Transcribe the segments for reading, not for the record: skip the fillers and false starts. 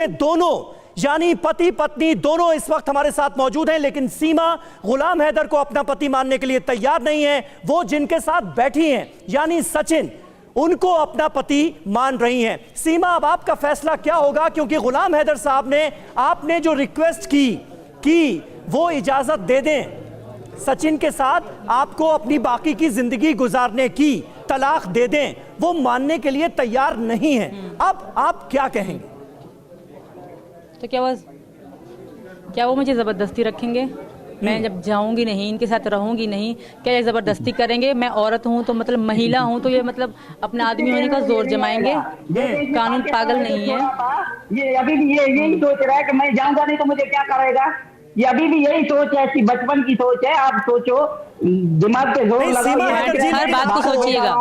दोनों यानी पति पत्नी दोनों इस वक्त हमारे साथ मौजूद हैं, लेकिन सीमा गुलाम हैदर को अपना पति मानने के लिए तैयार नहीं है। वो जिनके साथ बैठी हैं यानी सचिन, उनको अपना पति मान रही हैं। सीमा, अब आपका फैसला क्या होगा? क्योंकि गुलाम हैदर साहब ने आपने जो रिक्वेस्ट की वो इजाजत दे दें सचिन के साथ आपको अपनी बाकी की जिंदगी गुजारने की, तलाक दे दें, वो मानने के लिए तैयार नहीं है। अब आप क्या कहेंगे? तो क्या वो मुझे ज़बरदस्ती रखेंगे? मैं जब जाऊंगी नहीं, इनके साथ रहूंगी नहीं, क्या ये ज़बरदस्ती करेंगे? मैं औरत हूँ तो मतलब महिला हूँ तो ये मतलब अपने आदमी होने का जोर जमाएंगे? कानून पागल नहीं है। ये अभी भी यही सोच रहा है कि मैं जाऊंगा नहीं तो मुझे क्या करेगा। ये अभी भी यही सोच है, ऐसी बचपन की सोच है। आप सोचो, दिमाग पे जोर लगाओ। हर बात को सोचिएगा,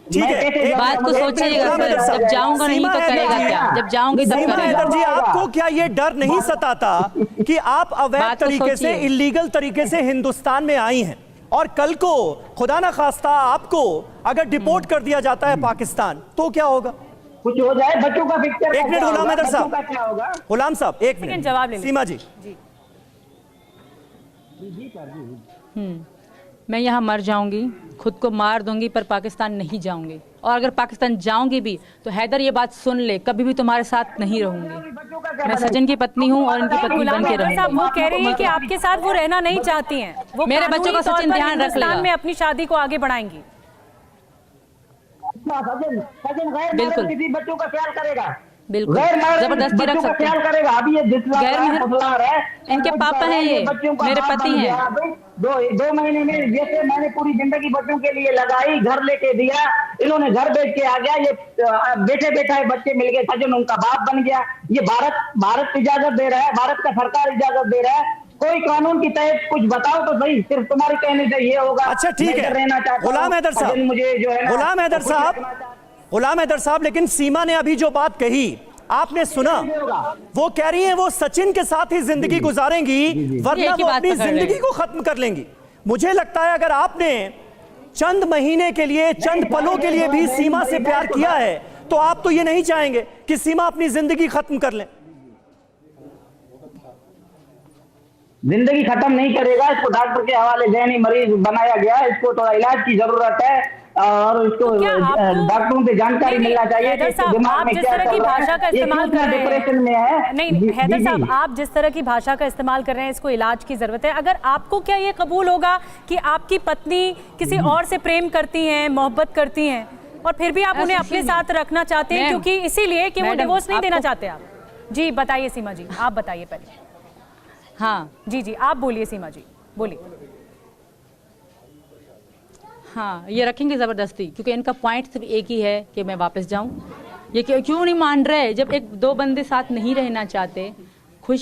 ठीक है, बात को सोचिएगा सर। जब जाऊंगा नहीं तो करेगा क्या? जब जाऊंगी तब करेगा। जी, आपको क्या ये डर नहीं सताता कि आप अवैध तरीके से, इलीगल तरीके से हिंदुस्तान में आई हैं और कल को खुदा ना खास्ता आपको अगर डिपोर्ट कर दिया जाता है पाकिस्तान तो क्या होगा? कुछ हो जाए, बच्चों का पिक्चर। एक मिनट गुलाम हैदर साहब, क्या होगा? गुलाम साहब एक मिनट जवाब ले। सीमा जी, मैं यहाँ मर जाऊंगी, खुद को मार दूंगी, पर पाकिस्तान नहीं जाऊंगी। और अगर पाकिस्तान जाऊंगी भी तो हैदर ये बात सुन ले, कभी भी तुम्हारे साथ नहीं रहूंगी। मैं सचिन की पत्नी हूँ और इनकी पत्नी बन के रहूंगी। वो कह रही है कि आपके साथ वो रहना नहीं चाहती हैं। वो मेरे बच्चों का सचिन ध्यान रख लेगा। में अपनी शादी को आगे बढ़ाएंगी। सचिन बिल्कुल किसी बच्चों का ख्याल करेगा, बिल्कुल जबरदस्ती रख सकते हैं। करेगा। अभी ये इनके पापा हैं, ये मेरे पति हैं। दो महीने में जैसे मैंने पूरी जिंदगी बच्चों के लिए लगाई, घर लेके दिया, इन्होंने घर बेच के आ गया। ये बैठे बैठा बच्चे मिल गए, सचिन उनका बाप बन गया। ये भारत इजाजत दे रहा है, भारत का सरकार इजाजत दे रहा है। कोई कानून की तहत कुछ बताओ तो सही, सिर्फ तुम्हारे कहने से ये होगा। अच्छा ठीक है गुलाम हैदर साहब, मुझे जो है गुलाम हैदर साहब, लेकिन सीमा ने अभी जो बात कही आपने सुना? वो कह रही हैं वो सचिन के साथ ही जिंदगी गुजारेंगी, वरना वो अपनी जिंदगी को खत्म कर लेंगी। मुझे लगता है अगर आपने चंद महीने के लिए, चंद पलों के लिए भी सीमा से प्यार किया है तो आप तो ये नहीं चाहेंगे कि सीमा अपनी जिंदगी खत्म कर लें। जिंदगी खत्म नहीं करेगा, इसको डॉक्टर के हवाले जहनी मरीज बनाया गया है। इसको थोड़ा इलाज की जरूरत है और इसको डॉक्टरों से जानकारी मिलना चाहिए। आप जिस तरह की भाषा का इस्तेमाल कर रहे हैं, डिप्रेशन में है। नहीं हैदर साहब, आप जिस तरह की भाषा का इस्तेमाल कर रहे हैं, इसको इलाज की जरूरत है। अगर आपको क्या ये कबूल होगा कि आपकी पत्नी किसी और से प्रेम करती हैं, मोहब्बत करती हैं, और फिर भी आप उन्हें अपने साथ रखना चाहते हैं क्योंकि इसीलिए कि वो डिवोर्स नहीं देना चाहते आप? जी बताइए सीमा जी, आप बताइए पहले। हाँ जी आप बोलिए सीमा जी, बोलिए। हाँ, ये रखेंगे ज़बरदस्ती, क्योंकि इनका पॉइंट सिर्फ एक ही है कि मैं वापस जाऊं। ये क्यों नहीं मान रहे? जब एक दो बंदे साथ नहीं रहना चाहते,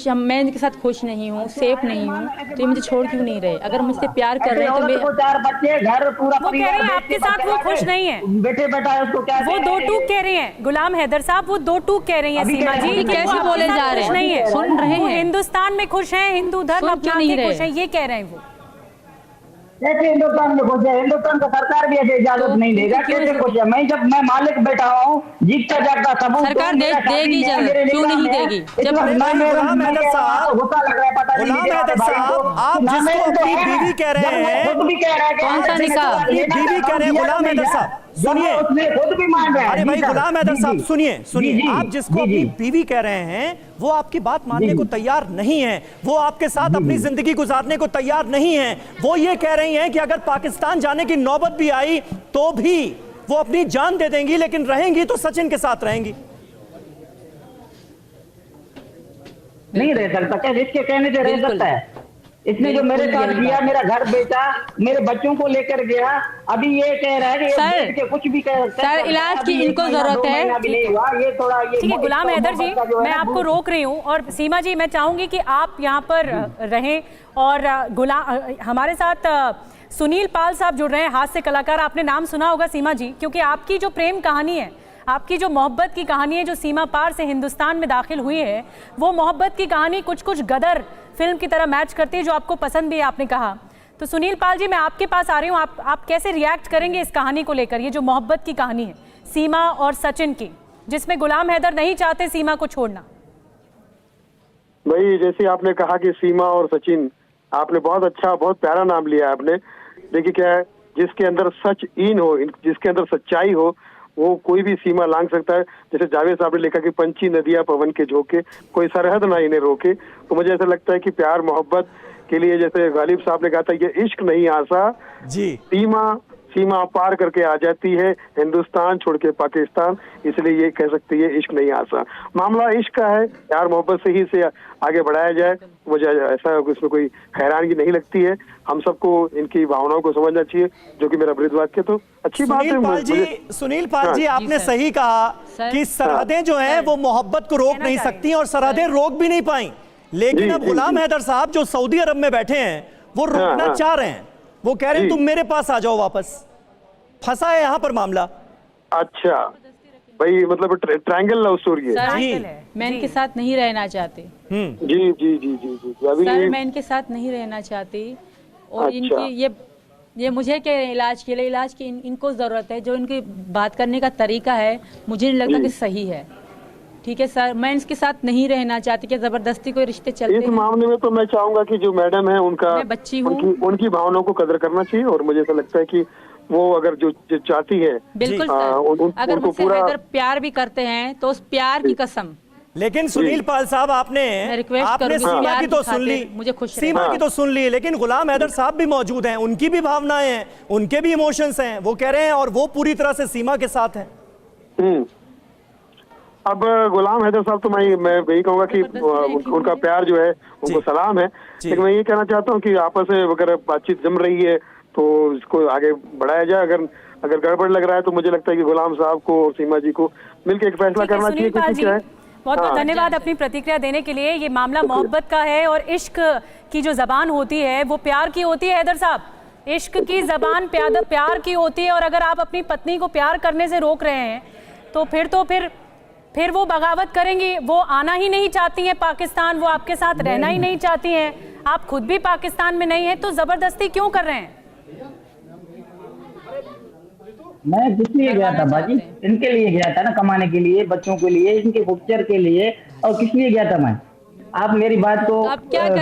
मैं इनके साथ खुश नहीं हूँ, सेफ नहीं हूँ, तो ये मुझे छोड़ क्यों नहीं रहे? अगर मुझसे प्यार कर रहे हैं तो मैं 4 बच्चे, घर पूरा, वो कह रहे हैं आपके साथ वो खुश नहीं है, बेटे बेटा है, उसको क्या वो दो टूक कह रहे हैं। गुलाम हैदर साहब वो दो टूक कह रही हैं सीमा जी। कैसे बोले जा रहे हैं? नहीं है, सुन रहे हैं, हैं। हिंदुस्तान में खुश हैं, हिंदू धर्म अपना के खुश हैं, ये कह रहे हैं वो। कैसे हिंदुस्तान में खुश है? हिंदुस्तान का सरकार भी ऐसे इजाजत नहीं देगा। कैसे खुश है? मैं मालिक बैठा हूँ, जीतता जागता सबूत सरकार देगी इजाजत, क्यों नहीं देगी? जब गुलाम हैदर साहब, आप जिसको अपनी बीवी कह रहे हैं, कौन सा निकाह? बीवी कह रहे हैं गुलाम हैदर साहब, सुनिए। खुद भी मान रहा है। अरे भाई गुलाम हैदर साहब सुनिए, आप जिसको अपनी बीवी कह रहे हैं वो आपकी बात मानने को तैयार नहीं है, वो आपके साथ अपनी जिंदगी गुजारने को तैयार नहीं है। वो ये कह रही हैं कि अगर पाकिस्तान जाने की नौबत भी आई तो भी वो अपनी जान दे देंगी, लेकिन रहेंगी तो सचिन के साथ रहेंगी। नहीं रह सकता, क्या इसके कहने से रह सकता है? इसने जो मेरे साथ किया, मेरा घर बेचा, मेरे बच्चों को लेकर गया, अभी ये कह रहा है कि सर कुछ भी कह सकता है। सर इलाज की इनको जरूरत है। ये थोड़ा ठीक है गुलाम हैदर जी, मैं आपको रोक रही हूँ, और सीमा जी मैं चाहूंगी कि आप यहाँ पर रहें। और हमारे साथ सुनील पाल साहब जुड़ रहे हैं, हास्य कलाकार। आपने नाम सुना होगा सीमा जी, क्योंकि आपकी जो प्रेम कहानी है, आपकी जो मोहब्बत की कहानी है, जो सीमा पार से हिंदुस्तान में दाखिल हुई है, वो मोहब्बत की कहानी कुछ गदर फिल्म की तरह मैच करती है, जो आपको पसंद भी है, आपने कहा। तो सुनील पाल जी, मैं आपके पास आ रही हूँ, आप कैसे रिएक्ट करेंगे इस कहानी को लेकर? ये जो मोहब्बत की कहानी है सीमा और सचिन की, जिसमें गुलाम हैदर नहीं चाहते सीमा को छोड़ना। भाई जैसे आपने कहा कि सीमा और सचिन, आपने बहुत अच्छा, बहुत प्यारा नाम लिया आपने। देखिए क्या है, जिसके अंदर सच इन हो, जिसके अंदर सच्चाई हो, वो कोई भी सीमा लांघ सकता है। जैसे जावेद साहब ने लिखा कि पंछी नदियां पवन के झोंके, कोई सरहद ना इन्हें रोके। तो मुझे ऐसा लगता है कि प्यार मोहब्बत के लिए, जैसे गालिब साहब ने कहा था, ये इश्क नहीं आसा, जी सीमा पार करके आ जाती है हिंदुस्तान छोड़ के पाकिस्तान। इसलिए ये कह सकती है इश्क नहीं आसा। मामला इश्क का है, प्यार मोहब्बत से ही से आगे बढ़ाया जाए। मुझे ऐसा इसमें कोई हैरानगी नहीं लगती है। हम सबको इनकी भावनाओं को समझना चाहिए, जो कि मेरा बृहद्वाक्य तो अच्छी बात है। सुनील पाल जी, आपने सही कहा कि सरहदें जो हैं वो मोहब्बत को रोक नहीं सकती और सरहदें रोक भी नहीं पाई। लेकिन अब गुलाम हैदर साहब जो सऊदी अरब में बैठे हैं वो रोकना चाह रहे हैं। वो कह रहे हैं तुम मेरे पास आ जाओ वापस। फंसा है यहाँ पर मामला। अच्छा भाई, मतलब ट्रायंगल लव स्टोरी है। सर, मैं इनके साथ नहीं रहना चाहती। जी जी जी जी जी अभी सर, मैं इनके साथ नहीं रहना चाहती। और अच्छा। इनकी ये मुझे क्या इलाज के लिए, इलाज की इनको जरूरत है। जो इनकी बात करने का तरीका है मुझे नहीं लगता कि सही है। ठीक है सर, मैं इसके साथ नहीं रहना चाहती कि जबरदस्ती कोई रिश्ते चलते इस मामले में तो मैं चाहूंगा कि जो मैडम है उनका, मैं बच्ची हूँ। उनकी भावनाओं को कदर करना चाहिए। और मुझे ऐसा लगता है कि वो अगर जो चाहती है, बिल्कुल सर, अगर उनको मुझसे पूरा हैदर प्यार भी करते हैं तो उस प्यार की कसम। लेकिन सुनील पाल साहब, आपने सीमा की तो सुन ली, मुझे खुश सीमा की तो सुन ली, लेकिन गुलाम हैदर साहब भी मौजूद हैं, उनकी भी भावनाएं हैं, उनके भी इमोशंस हैं। वो कह रहे हैं और वो पूरी तरह से सीमा के साथ हैं। अब गुलाम हैदर साहब तो मैं यही कहूंगा कि उनका प्यार जो है उनको सलाम है। लेकिन मैं ये कहना चाहता हूँ कि आपस में अगर बातचीत जम रही है तो इसको आगे बढ़ाया जाए। अगर गड़बड़ लग रहा है तो मुझे लगता है कि गुलाम साहब को और सीमा जी को मिलकर एक फैसला करना चाहिए। बहुत बहुत धन्यवाद अपनी प्रतिक्रिया देने के लिए। ये मामला मोहब्बत का है और इश्क की जो जबान होती है वो प्यार की होती है। हैदर साहब, इश्क की जबान प्यार की होती है। और अगर आप अपनी पत्नी को प्यार करने से रोक रहे हैं तो फिर वो बगावत करेंगी। वो आना ही नहीं चाहती हैं पाकिस्तान, वो आपके साथ रहना ही नहीं चाहती हैं। आप खुद भी पाकिस्तान में नहीं है तो जबरदस्ती क्यों कर रहे हैं? मैं किस लिए गया था बाजी? इनके लिए गया था ना, कमाने के लिए, बच्चों के लिए, इनके फ्यूचर के लिए। और किस लिए गया था मैं? आप मेरी बात को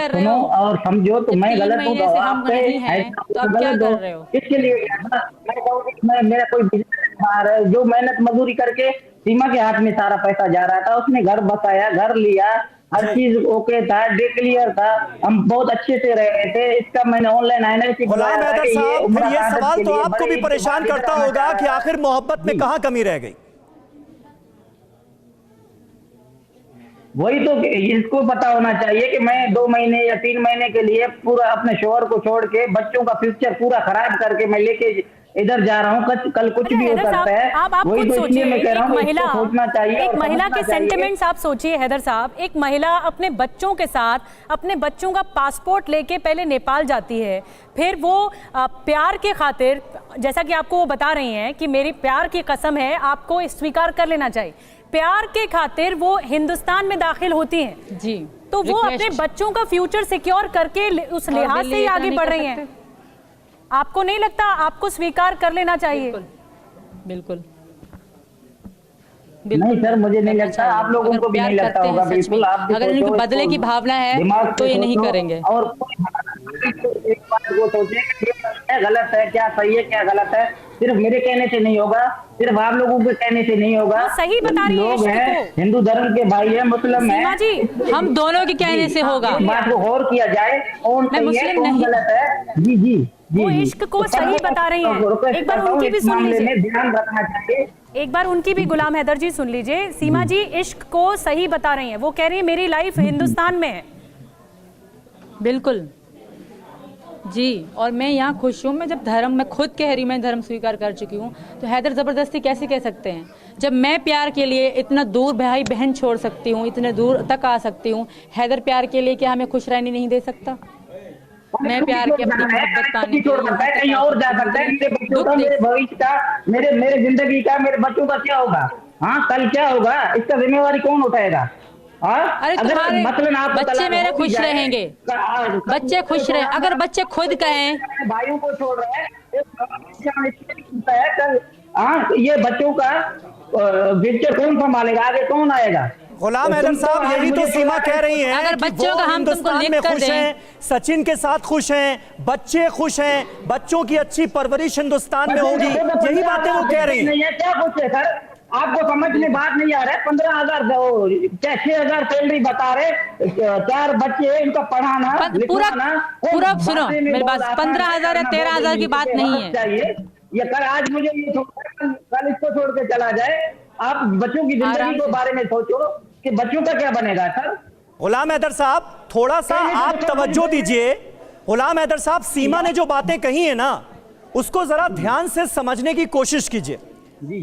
सुनो और समझो। तो मैं गलत हूँ तो आप गलत हो। किसके लिए गया था? मैं कहूँ मेरा कोई बिजनेस, जो मेहनत मजदूरी करके सीमा के हाथ में सारा पैसा जा रहा था। उसने घर बसाया, घर लिया, हर चीज ओके था, डे क्लियर था, हम बहुत अच्छे से रह रहे थे। इसका मैंने ऑनलाइन एनालिसिस गुलाम हैदर साहब, फिर ये सवाल तो आपको भी परेशान करता होगा कि आखिर मोहब्बत में कहाँ कमी रह गई? वही तो इसको पता होना चाहिए कि मैं 2 महीने या 3 महीने के लिए पूरा अपने शोहर को छोड़ के, बच्चों का फ्यूचर पूरा खराब करके मैं लेके इधर जा रहा हूँ। कल कुछ भी हो सकता है। आप खुद सोचिए, एक महिला के सेंटिमेंट्स आप सोचिए हैदर साहब। एक महिला अपने बच्चों के साथ, अपने बच्चों का पासपोर्ट लेके पहले नेपाल जाती है, फिर वो प्यार के खातिर, जैसा कि आपको वो बता रही हैं कि मेरी प्यार की कसम है, आपको स्वीकार कर लेना चाहिए। प्यार के खातिर वो हिंदुस्तान में दाखिल होती हैं जी। तो वो अपने बच्चों का फ्यूचर सिक्योर करके उस लिहाज से ही आगे बढ़ रही हैं। आपको नहीं लगता आपको स्वीकार कर लेना चाहिए? बिल्कुल नहीं सर, मुझे नहीं लगता, आप लोगों को भी नहीं लगता होगा। बिल्कुल, आप अगर इनकी बदले की भावना है तो ये नहीं करेंगे। और एक बात वो सोचे क्या गलत है, क्या सही है, क्या गलत है, सिर्फ मेरे कहने से नहीं होगा, सिर्फ आप लोगों के कहने से नहीं होगा। सही बता रही है। लोग हैं, हिंदू धर्म के भाई है, मुस्लिम है जी, हम दोनों के कहने से होगा। बात को गौर किया जाए, कौन सही है, कौन गलत है। जी जी, वो इश्क को सही बता रही हैं। एक बार उनकी भी सुन लीजिए, ध्यान रखना चाहिए। एक बार उनकी भी गुलाम हैदर जी सुन लीजिए। सीमा जी इश्क को सही बता रही हैं। वो कह रही है मेरी लाइफ हिंदुस्तान में है। बिल्कुल जी, और मैं यहाँ खुश हूँ। मैं जब धर्म, मैं खुद कह रही, मैं धर्म स्वीकार कर चुकी हूँ, तो हैदर जबरदस्ती कैसे कह सकते हैं? जब मैं प्यार के लिए इतना दूर भाई बहन छोड़ सकती हूँ, इतने दूर तक आ सकती हूँ, हैदर प्यार के लिए क्या हमें खुश रहने नहीं दे सकता? मैं प्यार की अपनी मोहब्बत पाने छोड़ सकता है, कहीं और जा सकता है। मेरे बच्चों का, मेरे भविष्य का, मेरे जिंदगी का, मेरे बच्चों का क्या होगा? हाँ, कल क्या होगा, इसका जिम्मेवारी कौन उठाएगा? अरे तुम्हारे बच्चे मेरे खुश रहेंगे, बच्चे खुश रहे। अगर बच्चे खुद कहें भाइयों को छोड़ रहे हैं, ये बच्चों का फ्यूचर कौन संभालेगा? आगे कौन आएगा? गुलाम हैदर साहब, यही तो सीमा कह रही हैं अगर कि बच्चों वो का हम तुमको हिंदुस्तान लिख में कर खुश दें। हैं, सचिन के साथ खुश हैं, बच्चे खुश हैं, बच्चों की अच्छी परवरिश हिंदुस्तान में होगी, यही बातें वो कह रही हैं। नहीं है, क्या कुछ है सर? आपको समझ में बात नहीं आ रहा है। 15,000 क्या 6,000 सैलरी बता रहे, 4 बच्चे इनका पढ़ाना लिखवाना, पूरा सुनो मेरी बात, 15,000 या 13,000 की बात नहीं है। चाहिए ये कर, आज मुझे ये कल इसको छोड़ के चला जाए। आप बच्चों की जिंदगी के बारे में सोचो कि बच्चों का क्या बनेगा सर। गुलाम हैदर साहब, थोड़ा सा आप तवज्जो दीजिए। गुलाम हैदर साहब, सीमा ने जो बातें कही है ना, उसको जरा ध्यान से समझने की कोशिश कीजिए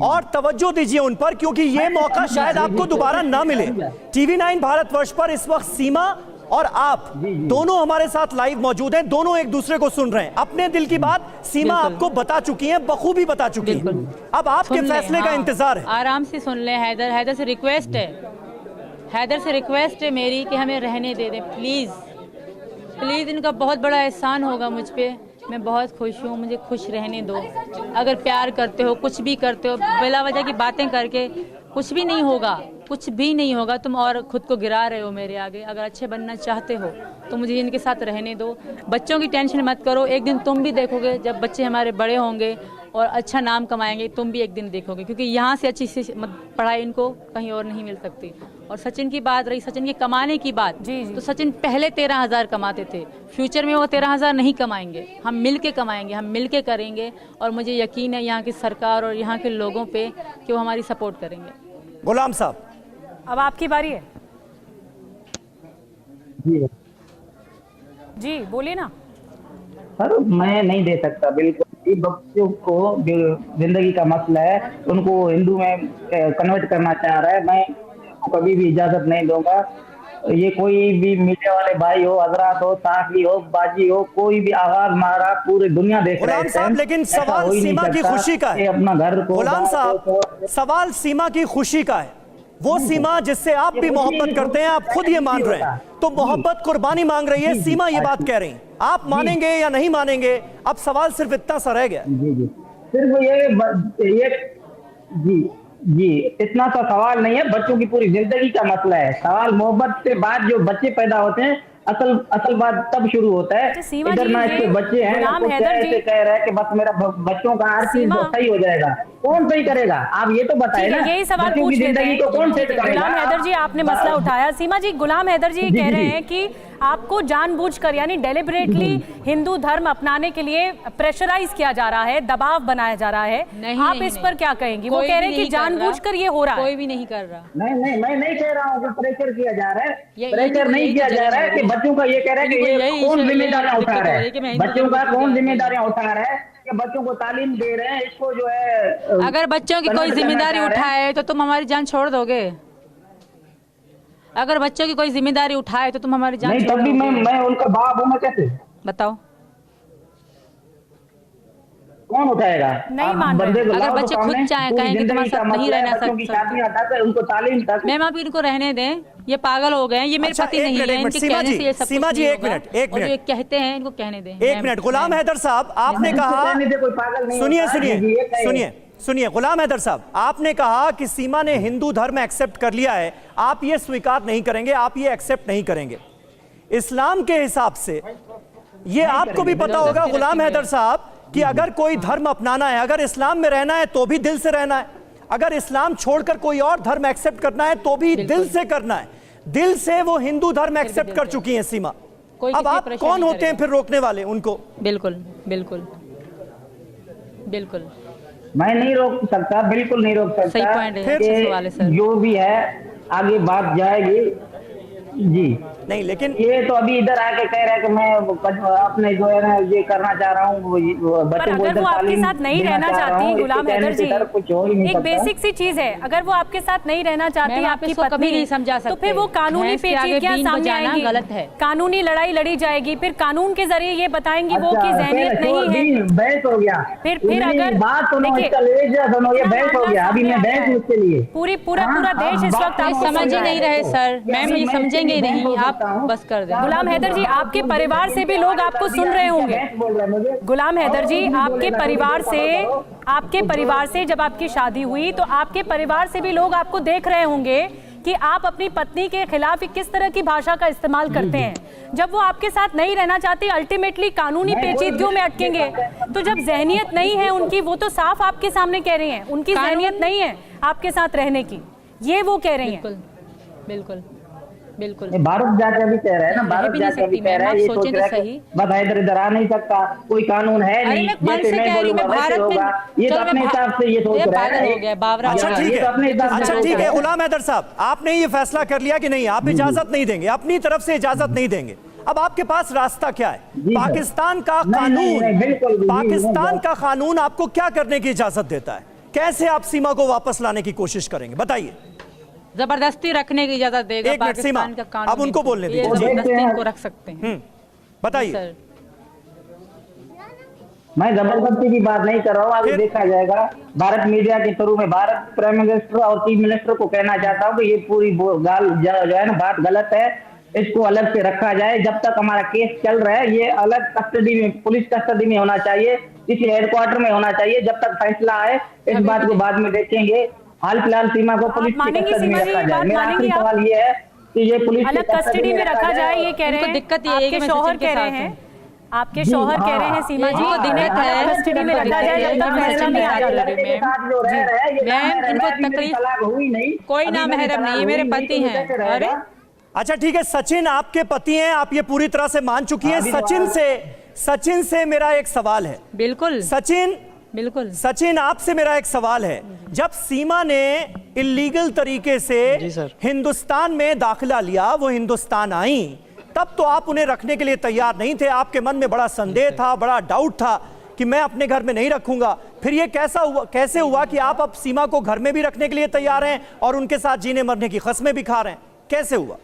और तवज्जो दीजिए उन पर, क्योंकि ये मौका शायद आपको दोबारा ना मिले। टीवी 9 भारतवर्ष पर इस वक्त सीमा और आप दोनों हमारे साथ लाइव मौजूद हैं, दोनों एक दूसरे को सुन रहे हैं। अपने दिल की बात सीमा आपको बता चुकी हैं, बखूबी बता चुकी हैं। अब आपके सुन ले, फैसले का हाँ, इंतजार है। आराम से सुन ले। हैदर से रिक्वेस्ट है, हैदर से रिक्वेस्ट है मेरी कि हमें रहने दे दें प्लीज प्लीज। इनका बहुत बड़ा एहसान होगा मुझ पे। मैं बहुत खुश हूँ, मुझे खुश रहने दो। अगर प्यार करते हो, कुछ भी करते हो, बिला वजह की बातें करके कुछ भी नहीं होगा, कुछ भी नहीं होगा। तुम और खुद को गिरा रहे हो मेरे आगे। अगर अच्छे बनना चाहते हो तो मुझे इनके साथ रहने दो। बच्चों की टेंशन मत करो, एक दिन तुम भी देखोगे जब बच्चे हमारे बड़े होंगे और अच्छा नाम कमाएंगे, तुम भी एक दिन देखोगे। क्योंकि यहाँ से अच्छी सी पढ़ाई इनको कहीं और नहीं मिल सकती। और सचिन की बात रही, सचिन के कमाने की बात, तो सचिन पहले 13,000 कमाते थे, फ्यूचर में वो 13,000 नहीं कमाएंगे। हम मिल के कमाएंगे, हम मिल के करेंगे। और मुझे यकीन है यहाँ की सरकार और यहाँ के लोगों पे कि वो हमारी सपोर्ट करेंगे। गुलाम साहब, अब आपकी बारी है। जी बोलिए ना। सर मैं नहीं दे सकता बिल्कुल। बच्चों को जो जिंदगी का मसला है उनको हिंदू में कन्वर्ट करना चाह रहा है, मैं कभी भी इजाजत नहीं दूंगा। ये कोई भी मीडिया वाले भाई हो, हजरात हो, साफी हो, बाजी हो, कोई भी आवाज मारा पूरी दुनिया देख रही है। गुलाम साहब, लेकिन सवाल सीमा की खुशी का है। अपना घर को, गुलाम साहब, सवाल सीमा की खुशी का है। वो सीमा जिससे आप भी मोहब्बत करते हैं, आप खुद ये मान रहे हैं, तो मोहब्बत कुर्बानी मांग रही है। सीमा ये बात कह रही है, आप मानेंगे या नहीं मानेंगे? अब सवाल सिर्फ इतना सा रह गया। जी सिर्फ ये जी इतना सा सवाल नहीं है, बच्चों की पूरी जिंदगी का मसला है। सवाल मोहब्बत से बाद जो बच्चे पैदा होते हैं, असल बात तब शुरू होता है। इधर ना इसके बच्चे हैं, ना कुछ ऐसे कह रहा है कि बस मेरा बच्चों का हर चीज सही हो जाएगा। कौन सही करेगा? आप ये तो बताइए ना। यही सवाल बच्चों की पूछ लेते जिंदगी हैं। को कौन सेट करेगा? गुलाम हैदर जी, आपने मसला उठाया। सीमा जी, गुलाम हैदर जी कह रहे हैं कि आपको जानबूझकर यानी डेलिबरेटली हिंदू धर्म अपनाने के लिए प्रेशराइज किया जा रहा है, दबाव बनाया जा रहा है। आप इस पर क्या कहेंगी? वो कह रहे हैं कि जानबूझकर ये हो रहा है। कोई भी नहीं कर रहा। नहीं, मैं नहीं कह रहा हूँ कि प्रेशर किया जा रहा है। प्रेशर नहीं किया जा रहा है कि बच्चों का ये कह रहा है कि ये कौन जिम्मेदारियां उठा रहा है, बच्चों का कौन जिम्मेदारियां उठा रहा है कि बच्चों को तालीम दे रहे हैं, इसको जो है। अगर बच्चों की कोई जिम्मेदारी उठाए तो तुम हमारी जान छोड़ दोगे? अगर बच्चों की कोई जिम्मेदारी उठाए तो तुम हमारी जान नहीं, तब भी मैं उनका बाप हूँ, मैं कैसे? बताओ कौन उठाएगा? नहीं मान रहे। अगर बच्चे खुद चाहे कहें कि तुम्हारे साथ नहीं रहना सकते, उनको तालीम तक। मैम आप इनको रहने दें, ये पागल हो गए हैं, ये मेरे अच्छा, पति नहीं है, इनके कहने से ये सब सीमा जी, एक मिनट, एक और जो मिनट कहते हैं इनको कहने दें। एक मिनट। गुलाम हैदर साहब, आपने कहा, सुनिए गुलाम हैदर साहब, आपने कहा कि सीमा ने हिंदू धर्म एक्सेप्ट कर लिया है, आप ये स्वीकार नहीं करेंगे, आप ये एक्सेप्ट नहीं करेंगे। इस्लाम के हिसाब से ये आपको भी पता होगा गुलाम हैदर साहब कि अगर कोई धर्म अपनाना है, अगर इस्लाम में रहना है तो भी दिल से रहना है, अगर इस्लाम छोड़कर कोई और धर्म एक्सेप्ट करना है तो भी दिल से करना है। दिल से वो हिंदू धर्म एक्सेप्ट कर चुकी हैं सीमा। अब आप कौन होते हैं फिर रोकने वाले उनको? बिल्कुल बिल्कुल बिल्कुल मैं नहीं रोक सकता, बिल्कुल नहीं रोक सकता। सही पॉइंट है, अच्छा सवाल है सर। जो भी है आगे बात जाएगी। जी नहीं, लेकिन ये तो अभी इधर आके कह रहा है कि मैं अपने जो है ना ये करना चाह रहा हूँ, पर अगर वो आपके साथ नहीं रहना चाहती गुलाम हैदर जी, एक बेसिक सी चीज है, अगर वो आपके साथ नहीं रहना चाहती, आपकी पत्नी नहीं समझा सकते, तो फिर वो कानूनी पेचीदगियां सामने आएंगी, गलत है, कानूनी लड़ाई लड़ी जाएगी, फिर कानून के जरिए ये बताएंगी वो की जहनियत नहीं है। बहस हो गया। फिर अगर बात सुनो, ये बहस हो गया। अभी मैं बहस उसके लिए पूरा देश इस वक्त आप समझ ही नहीं रहे सर। मैम ये समझेंगे नहीं, आप बस कर दें। गुलाम हैदर जी, आपके परिवार से भी लोग आपको सुन रहे होंगे। गुलाम हैदर जी, आपके परिवार से जब आपकी शादी हुई तो आपके परिवार से भी लोग आपको देख रहे होंगे कि आप अपनी पत्नी के खिलाफ किस तरह की भाषा का इस्तेमाल करते हैं। जब वो आपके साथ नहीं रहना चाहती, अल्टीमेटली कानूनी पेचीदगियों में अटकेंगे। तो जब जहनियत नहीं है उनकी, वो तो साफ आपके सामने कह रही हैं, उनकी जहनियत नहीं है आपके साथ रहने की, ये वो कह रही हैं। बिल्कुल बिल्कुल बिल्कुल। भारत जाके भी कह रहा है ना, भारत जाके भी कह रहा है, ये सोच रहा है कि बस इधर आ नहीं सकता, कोई कानून है नहीं, जैसे मैं बोलूंगा वैसे होगा। ये तो अपने हिसाब से ये सोच रहा है। अच्छा ठीक है, अच्छा ठीक है गुलाम हैदर साहब, आपने ये फैसला कर लिया कि नहीं, आप इजाजत नहीं देंगे, अपनी तरफ से इजाजत नहीं देंगे। अब आपके पास रास्ता क्या है? पाकिस्तान का कानून, पाकिस्तान का कानून आपको क्या करने की इजाजत देता है? कैसे आप सीमा को वापस लाने की कोशिश करेंगे, बताइए। जबरदस्ती रखने की इजाजत देगा एक मिनट सीमा, पाकिस्तान का कानून। अब उनको बोलने दीजिए, जबरदस्ती इनको रख सकते हैं। बताइए। सर मैं जबरदस्ती की बात नहीं कर रहा हूँ, आगे देखा जाएगा। भारत मीडिया के थ्रू में भारत प्राइम मिनिस्टर और चीफ मिनिस्टर को कहना चाहता हूँ कि ये पूरी गाल जो है ना, बात गलत है, इसको अलग से रखा जाए। जब तक हमारा केस चल रहा है, ये अलग कस्टडी में, पुलिस कस्टडी में होना चाहिए, किसी हेडक्वार्टर में होना चाहिए। जब तक फैसला आए, इस बात को बाद में देखेंगे। हाल फिलहाल सीमा को पुलिस की कस्टडी में रखा जाए। मेरा आखिरी सवाल ये है कि ये पुलिस अलग कस्टडी में रखा जाए, ये कह रहे हैं। दिक्कत ये है कि आपके शौहर कह रहे हैं, आपके शौहर कह रहे हैं सीमा जी, दिनेश है कस्टडी में रखा जाए जब तक फैसला नहीं आ जाता। मैम इनको तकलीफ हुई नहीं, कोई नामहरम नहीं, मेरे पति हैं। अरे अच्छा ठीक है, सचिन आपके पति हैं, आप ये पूरी तरह से मान चुकी हैं। सचिन से मेरा एक सवाल है। बिल्कुल बिल्कुल सचिन आपसे मेरा एक सवाल है। जब सीमा ने इलीगल तरीके से हिंदुस्तान में दाखिला लिया, वो हिंदुस्तान आई, तब तो आप उन्हें रखने के लिए तैयार नहीं थे। आपके मन में बड़ा संदेह था, बड़ा डाउट था कि मैं अपने घर में नहीं रखूंगा। फिर ये कैसे हुआ कि आप अब सीमा को घर में भी रखने के लिए तैयार हैं और उनके साथ जीने मरने की कसमें भी खा रहे हैं? कैसे हुआ?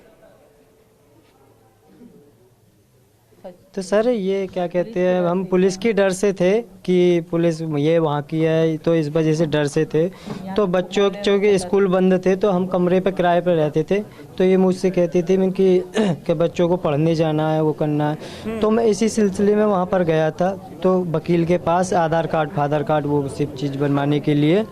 तो सर ये क्या कहते हैं, हम पुलिस की डर से थे कि पुलिस ये वहाँ की है, तो इस वजह से डर से थे। तो बच्चों के स्कूल बंद थे, तो हम कमरे पे किराए पे रहते थे। तो ये मुझसे कहती थी कि बच्चों को पढ़ने जाना है, वो करना है। तो मैं इसी सिलसिले में वहाँ पर गया था, तो वकील के पास आधार कार्ड फादर कार्ड वो सब चीज़ बनवाने के लिए।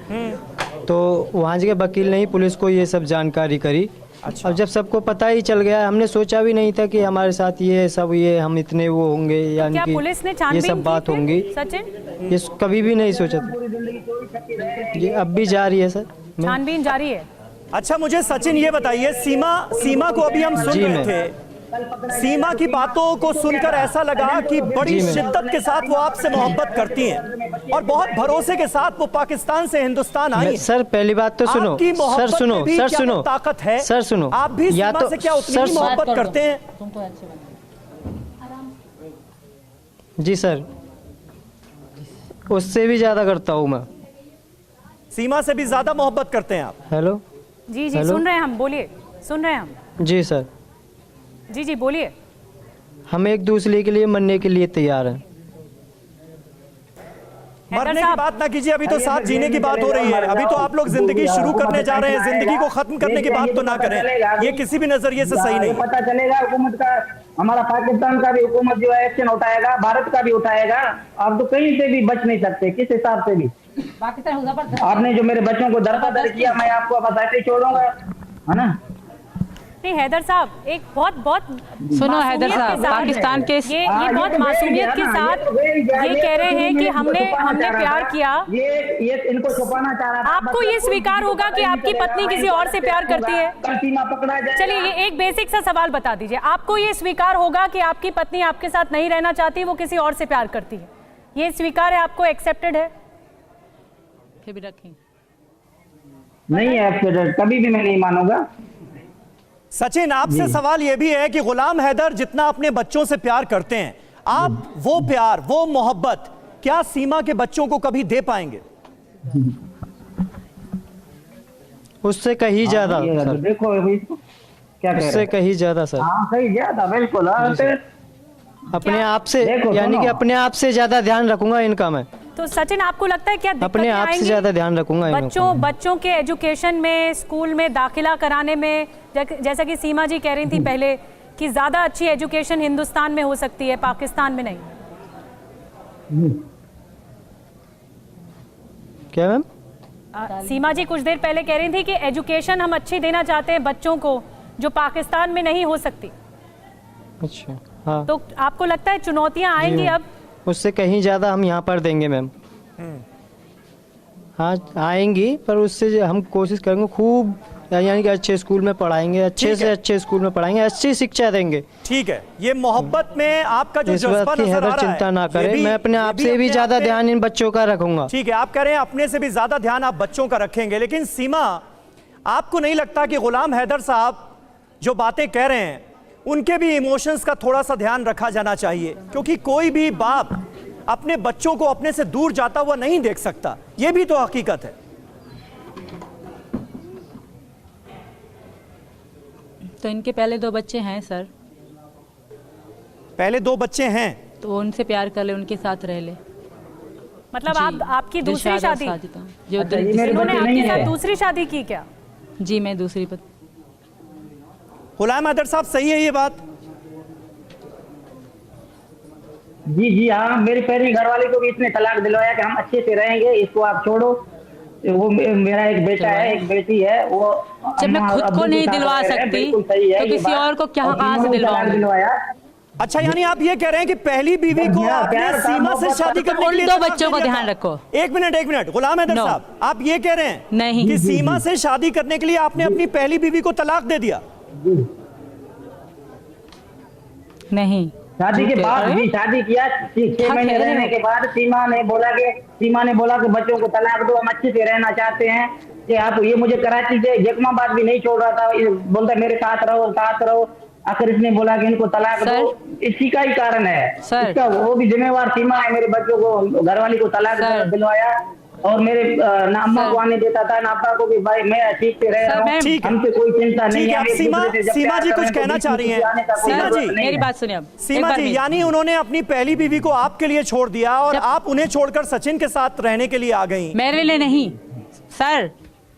तो वहाँ के वकील ने ही पुलिस को ये सब जानकारी करी। अच्छा। अब जब सबको पता ही चल गया, हमने सोचा भी नहीं था कि हमारे साथ ये सब, ये हम इतने वो होंगे, यानी कि पुलिस ने ये सब बात होंगी, सचिन? ये कभी भी नहीं सोचा था। ये अब भी जारी है सर, छानबीन जारी है। अच्छा मुझे सचिन ये बताइए, सीमा को अभी हम सुन रहे थे, सीमा की बातों को सुनकर ऐसा लगा कि बड़ी शिद्दत के साथ वो आपसे मोहब्बत करती हैं और बहुत भरोसे के साथ वो पाकिस्तान से हिंदुस्तान आई। सर पहली बात तो सुनो, सर सुनो, ताकत है, सर सुनो, आप भी सीमा से क्या उतनी ही मोहब्बत करते हैं? जी सर, उससे भी ज्यादा करता हूँ मैं। सीमा से भी ज्यादा मोहब्बत करते हैं आप? हेलो जी सुन रहे हैं हम, बोलिए, सुन रहे हैं हम। जी सर, जी बोलिए। हम एक दूसरे के लिए मरने के लिए तैयार हैं। मरने की बात ना कीजिए, अभी तो साथ जीने की बात हो रही है। अभी तो आप लोग जिंदगी शुरू करने जा रहे हैं, जिंदगी को खत्म करने की बात तो ना करें, ये किसी भी नजरिए से सही नहीं। पता चलेगा हुकूमत का, हमारा पाकिस्तान का भी हुकूमत जो है एक्शन उठाएगा, भारत का भी उठाएगा। आप तो कहीं से भी बच नहीं सकते, किस हिसाब से भी। आपने जो मेरे बच्चों को दरबदर किया, मैं आपको बस ऐसे ही छोड़ूंगा, है ना? नहीं हैदर साहब, एक बहुत सुनो हैदर साहब, पाकिस्तान के ये बहुत मासूमियत के साथ ये कह रहे हैं कि हमने प्यार किया। ये इनको छुपाना चाह रहा था। आपको ये स्वीकार होगा कि आपकी पत्नी किसी और से प्यार करती है? चलिए ये एक बेसिक सा सवाल बता दीजिए, आपको ये स्वीकार होगा कि आपकी पत्नी आपके साथ नहीं रहना चाहती, वो किसी और से प्यार करती है? ये स्वीकार है आपको, एक्सेप्टेड है? फिर भी रखें, नहीं है एक्सेप्टेड, कभी भी मैं नहीं मानूंगा। सचिन आपसे सवाल यह भी है कि गुलाम हैदर जितना अपने बच्चों से प्यार करते हैं, आप वो प्यार, वो मोहब्बत क्या सीमा के बच्चों को कभी दे पाएंगे? उससे कहीं ज्यादा सर। देखो क्या उससे कहीं ज्यादा सर। हाँ कहीं ज्यादा, बिल्कुल। अपने आप से, यानी कि अपने आप से ज्यादा ध्यान रखूंगा इनका मैं। तो सचिन आपको लगता है क्या अपने आप से ज्यादा ध्यान रखूंगा बच्चों के एजुकेशन में, स्कूल में दाखिला कराने में? जैसा कि सीमा जी कह रही थी पहले कि ज्यादा अच्छी एजुकेशन हिंदुस्तान में हो सकती है, पाकिस्तान में नहीं। क्या मैम? सीमा जी कुछ देर पहले कह रही थी कि एजुकेशन हम अच्छी देना चाहते हैं बच्चों को, जो पाकिस्तान में नहीं हो सकती। अच्छा, हाँ, तो आपको लगता है चुनौतियां आएंगी अब? उससे कहीं ज़्यादा हम यहाँ पर देंगे मैम। हाँ आएंगी, पर उससे हम कोशिश करेंगे खूब, यानी कि अच्छे स्कूल में पढ़ाएंगे, अच्छे से अच्छे स्कूल में पढ़ाएंगे, अच्छी शिक्षा देंगे। ठीक है, ये मोहब्बत में आपका जो इस जज्बा बात की नजर आ हैदर रहा है, चिंता ना ये करें, भी- मैं अपने ये आप भी से भी अपने ज़्यादा आप पे- ध्यान इन बच्चों का रखूंगा। ठीक है, आप कह रहे हैं अपने से भी ज्यादा ध्यान आप बच्चों का रखेंगे, लेकिन सीमा, आपको नहीं लगता कि गुलाम हैदर साहब जो बातें कह रहे हैं उनके भी इमोशंस का थोड़ा सा ध्यान रखा जाना चाहिए? क्योंकि कोई भी बाप अपने बच्चों को अपने से दूर जाता हुआ नहीं देख सकता, यह भी तो हकीकत है। तो इनके पहले 2 बच्चे हैं सर, पहले 2 बच्चे हैं, तो उनसे प्यार कर ले, उनके साथ रह ले। मतलब जी, आपकी दूसरी दिलशाद और शादी, साजिदा, जो अच्छा, ये मेरे इन्होंने बच्चे आपके नहीं साथ है। दूसरी शादी की क्या? जी मैं दूसरी गुलाम हैदर साहब, सही है ये बात? जी हाँ, मेरी पहली घरवाली को भी इसने तलाक दिलवाया कि हम अच्छे से रहेंगे, इसको आप छोड़ो। वो मेरा एक बेटा है, एक बेटी है, वो जब मैं अम्मा खुद अब्बू को के नहीं साथ दिलवा रह रहे हैं, सकती, बिल्कुल सही है तो ये किसी बात। और को क्या और कहाँ से तीनों को तलाक दिलवाऊंगी? दिलवाया। अच्छा, यानी आप ये कह रहे हैं कि पहली बीवी को हाँ, आपने प्यार था, सीमा से मोहब्बत शादी था, करने के उन लिए 2 तलाक बच्चों दे को दिया ध्यान था? रखो। एक मिनट, गुलाम हैदर No. साहब, आप ये कह रहे हैं नहीं। कि सीमा से शादी करने के लिए आपने अपनी पहली बीवी को तलाक दे दिया? नहीं, शादी के बाद भी शादी किया, 6 महीने रहने के बाद सीमा ने बोला कि बच्चों को तलाक दो, हम अच्छे से रहना चाहते हैं। कि आप ये मुझे कराची से जखमाबाद भी नहीं छोड़ रहा था, ये बोलता मेरे साथ रहो। आखिर इसने बोला कि इनको तलाक दो, इसी का ही कारण है सर। इसका। वो भी जिम्मेवार सीमा है, मेरे बच्चों को, घरवाली को तलाक सर। दिलवाया, और मेरे ना अम्मा को आने देता था ना अब्बा को, कि भाई मैं ठीक से रह सर, रहा हूँ, मैं- ठीक है। हमसे कोई चिंता नहीं ठीक है, है। आप एक दूसरे से जब सीमा प्यार जी कुछ करें तो कहना बीच चाह रही में हैं। आने का कोई सीमा जरूरत जी, नहीं मेरी है। बात सुनिए अब। सीमा एक बार जी, मेरी- यानी उन्होंने अपनी पहली बीवी को आपके लिए छोड़ दिया और जब- आप उन्हें छोड़कर सचिन के साथ रहने के लिए आ गई? मेरे लिए नहीं सर,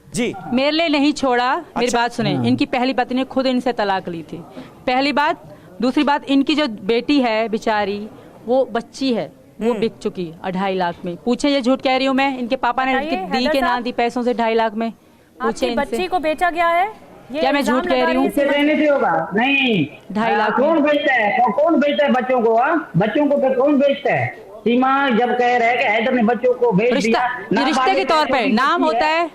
जी, मेरे लिए नहीं छोड़ा। मेरी अच्छा। बात सुने, इनकी पहली पत्नी ने खुद इनसे तलाक ली थी, पहली बात। दूसरी बात, इनकी जो बेटी है बेचारी, वो बच्ची है, वो बिक चुकी 2.5 लाख में। पूछे, ये झूठ कह रही हूँ मैं? इनके पापा ने बताइए, दी हैदर के साहब। नाम दी पैसों से 2.5 लाख में। पूछे आपकी बच्ची इनसे। को बेचा गया है? ये क्या मैं इल्जाम झूठ कह लगा रही हूँ? है इससे सीमा जी। रहने से होगा नहीं। 2.5 लाख कौन में। बेचता है? कौन बेचता है बच्चों को? बच्चों को फिर कौन बेचता है? सीमा जब कह रहे हैं कि हैदर ने बच्चों को बेच रिश्ता, दिया, ये रिश्ते के तौर पे नाम होता है,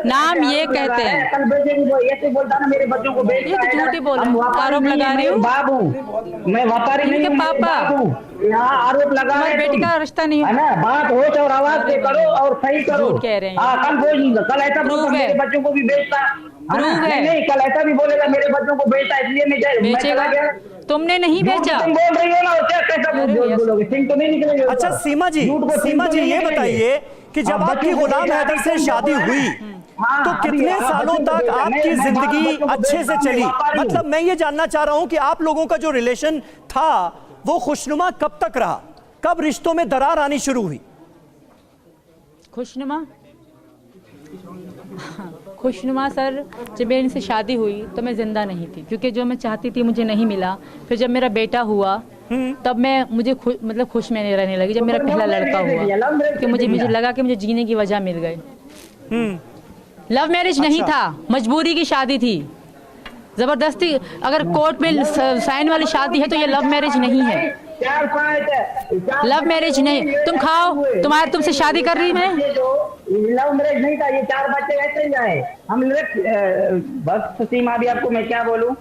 नाम ये कहते हैं। कल बेचेगी वो ऐसे बोलता ना मेरे बच्चों को बेच ये तो झूठ ही बोल रहे हैं। आरोप लगा रही हूँ। बाप हूँ मैं, व्यापारी नहीं इनके हूँ, मैं पापा। बाप हूँ। यहाँ आरोप लगा तुम्हारी रहे बेटी तुम। का रिश्ता नहीं हो। है ना, बात होश और आवाज से करो और सही करो। झूठ कह रहे हैं। हाँ, कल ऐसा बोलता Proof है। मेरे बच्चों को भी बेचता। Proof है। नहीं, कल ऐसा भी बोलेगा मेरे बच्चों को बेचता, इसलिए मैं बेचेगा? चला गया। तुमने नहीं झूठ बेचा। तुम बोल रही हो ना, क्या कैसा अरे झूठ यस। बोलोगे? सिंह तो नहीं निकलेंगे अच्छा ऊपर। सीमा जी, झूठ को सिंह सीमा तो जी नहीं ये निकलेंगे। बताइए कि जब हाँ, आपकी बच्चों को गुलाम बेचा, हैदर से बच्चों शादी को है। हुई हाँ, तो अभी कितने हाँ, सालों बच्चों को तक बेचा। आपकी मैं जिंदगी बच्चों को अच्छे से बेचता हूँ, चली? मैं व्यापारी हूँ। मतलब मैं ये जानना चाह रहा हूं कि आप लोगों का जो रिलेशन था वो खुशनुमा कब तक रहा? कब रिश्तों में दरार आनी शुरू हुई? खुशनुमा, खुशनुमा सर, जब मेरी इनसे शादी हुई तो मैं जिंदा नहीं थी, क्योंकि जो मैं चाहती थी मुझे नहीं मिला। फिर जब मेरा बेटा हुआ तब मैं मतलब खुश में नहीं रहने लगी। जब मेरा पहला लड़का हुआ कि मुझे लगा कि मुझे जीने की वजह मिल गई। लव मैरिज नहीं था, मजबूरी की शादी थी, जबरदस्ती। अगर कोर्ट में साइन वाली शादी है तो ये लव मैरिज नहीं है। लव मैरिज नहीं। तुम खाओ, तुमसे शादी कर रही मैं। लव मैरिज नहीं था, ये 4 बच्चे ऐसे ही आए। हम बस सीमा भी, आपको मैं क्या बोलूं?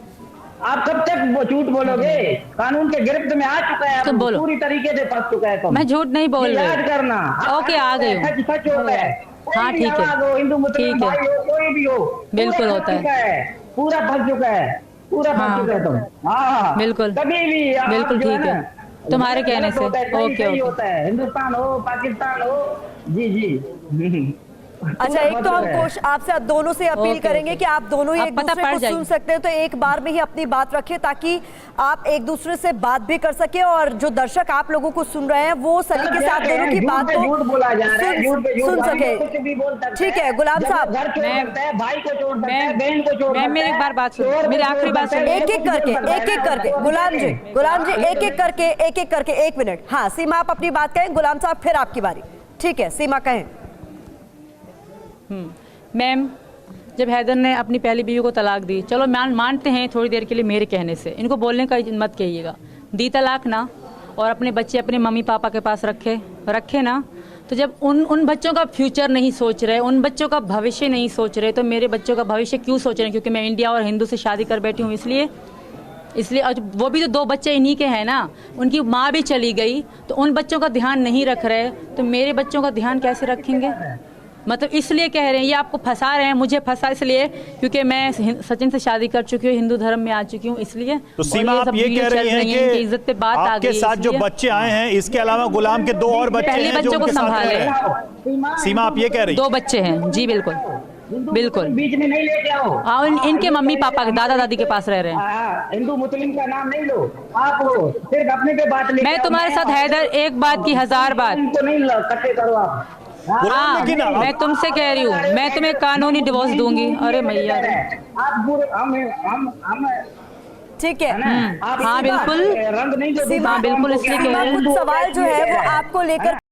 आप कब तक वो झूठ बोलोगे? कानून के गिरफ्त में आ चुका है, तुम बोलो। पूरी तरीके से फंस चुका है। तुम मैं झूठ नहीं बोल याद रही। करना। ओके, आ गई हूँ। सच होता है। हाँ, ठीक है। हिंदू मुस्लिम ठीक है। भाई हो, कोई भी हो, बिल्कुल पूरा होता फंस चुका है, पूरा फंस चुका है, पूरा हाँ। फंस चुका है तुम। हाँ, बिल्कुल। कभी भी आप बिल्कुल जो ठीक है। ना, तुम्हारे कहने गलत से। होता है, सही ओके, सही ओके। होता है, हिंदुस्तान हो पाकिस्तान हो। जी अच्छा, एक तो हम आपसे दोनों से अपील ओके, करेंगे ओके। कि आप दोनों ही अब एक पता दूसरे पड़ को जाएगी। सुन सकते हैं तो एक बार में ही अपनी बात रखें, ताकि आप एक दूसरे से बात भी कर सके और जो दर्शक आप लोगों को सुन रहे हैं वो सलीके से आप दोनों की बात को सुन सके। ठीक है गुलाम साहब, भाई को छोड़ सकता है, बहन को छोड़ सकता है। मेरी एक बार बात सुनो, मेरी आखिरी बात सुनो। एक एक करके गुलाम जी एक एक करके 1 मिनट। हाँ सीमा, आप अपनी बात कहें, गुलाम साहब फिर आपकी बारी। ठीक है सीमा, कहें। मैम, जब हैदर ने अपनी पहली बीवी को तलाक दी, चलो मानते हैं थोड़ी देर के लिए मेरे कहने से, इनको बोलने का मत कहिएगा, दी तलाक ना, और अपने बच्चे अपने मम्मी पापा के पास रखे ना, तो जब उन बच्चों का फ्यूचर नहीं सोच रहे, उन बच्चों का भविष्य नहीं सोच रहे, तो मेरे बच्चों का भविष्य क्यों सोच रहे हैं? क्योंकि मैं इंडिया और हिंदू से शादी कर बैठी हूँ इसलिए और वो भी तो 2 बच्चे इन्हीं के हैं ना, उनकी माँ भी चली गई, तो उन बच्चों का ध्यान नहीं रख रहे, तो मेरे बच्चों का ध्यान कैसे रखेंगे? मतलब इसलिए कह रहे हैं, ये आपको फंसा रहे हैं, मुझे फंसा इसलिए क्योंकि मैं सचिन से शादी कर चुकी हूँ, हिंदू धर्म में आ चुकी हूँ, इसलिए। तो सीमा, आप ये कह रही हैं कि इज्जत पे बात आ गई, आपके साथ जो बच्चे आए हैं, इसके अलावा गुलाम के 2 और बच्चे पहले हैं जो बच्चों को उनके साथ संभाले। रह रहे हैं। सीमा, आप ये कह रही हैं? 2 बच्चे हैं जी, बिल्कुल बिल्कुल। बीच में नहीं लेके आओ। हाँ, इनके मम्मी पापा के दादा दादी के पास रह रहे हैं। हिंदू मुस्लिम का नाम नहीं लो, आप हो सिर्फ अपने पे बात ले। मैं तुम्हारे साथ हैदर एक बात की 1000 बात। इनको नहीं इकट्ठे करो आप। हाँ, मैं तुमसे कह रही हूँ, मैं तुम्हें कानूनी डिवोर्स दूंगी। अरे मैया, आप हम ठीक है। हाँ बिल्कुल, रंग नहीं जो हाँ बिल्कुल, इसलिए कह रहे हैं। कुछ सवाल जो है वो आपको लेकर